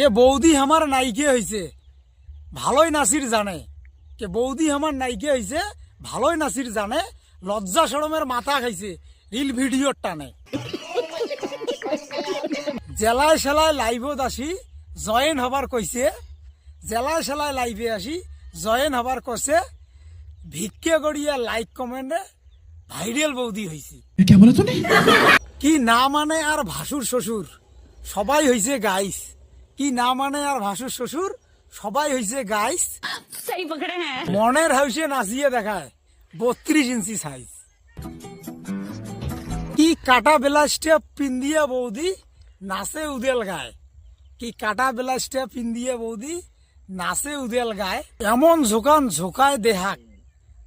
কে বৌদি আমার নায়িকা হয়েছে ভালোই নাসির জানে, কে বৌদি আমার নায়িকা হয়েছে ভালোই নাসির জানে, লজ্জা শরমের মাথা খাইছে রিল ভিডিওর টানে। জেলায় সেলায় লাইভত আসি জয়েন হবার কইছে, জেলায় সেলায় লাইভে আসি জয়েন হবার কইছে, ভিক্ষে করিয়া লাইক কমেন্টে ভাইরাল বৌদি হয়েছে। কি না মানে আর ভাসুর শ্বশুর সবাই হয়েছে গাইস, কি না মানে আর ভাসুর শ্বশুর সবাই হয়েছে গাইস। মনের হাউসে নাচিয়ে দেখায় 32 ইঞ্চি সাইজ। কি কাটা বেলাসটা পিন্দিয়া বৌদি নাচে উদেল গায়, কি কাটা বেলাসটা পিন্দিয়া বৌদি নাচে উদেল গায়। এমন ঝোকান ঝোকায় দেহাক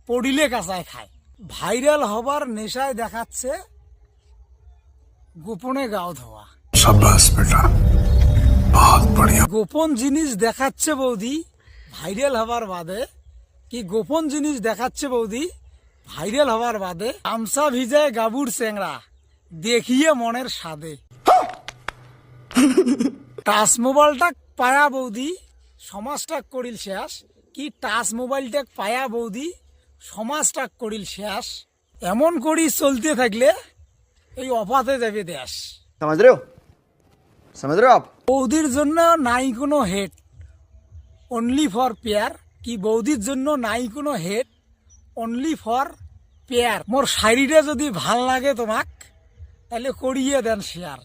পড়িলে কাঁচায় খায়। ভাইরাল হবার নেশায় দেখাচ্ছে গোপনে গাও ধোয়া। शाबाश बेटा, बहुत बढ़िया। গোপন জিনিস দেখাচ্ছে বৌদি ভাইরাল হবার বাদে, কি গোপন জিনিস দেখাচ্ছে বৌদি ভাইরাল হবার বাদে। গামছা ভিজায় গাবুর চেংড়া দেখিয়ে মনের স্বাদে। টাচ মোবাইলটা পায়া বৌদি সমাজটা করিল শেষ, কি টাচ মোবাইলটা পায়া বৌদি সমাজটা করিল শেষ। এমন করি চলতে থাকলে এই অপাতে যাবে দেশ। समझ रहे हो, समझ रहे हो आप? বৌদির জন্য নাই কোনো হেড, অনলি ফর পেয়ার। কি বৌদির জন্য নাই কোনো হেড, অনলি ফর পেয়ার। মোর শাড়িটা যদি ভাল লাগে তোমাক তাহলে করিয়ে দেন শেয়ার।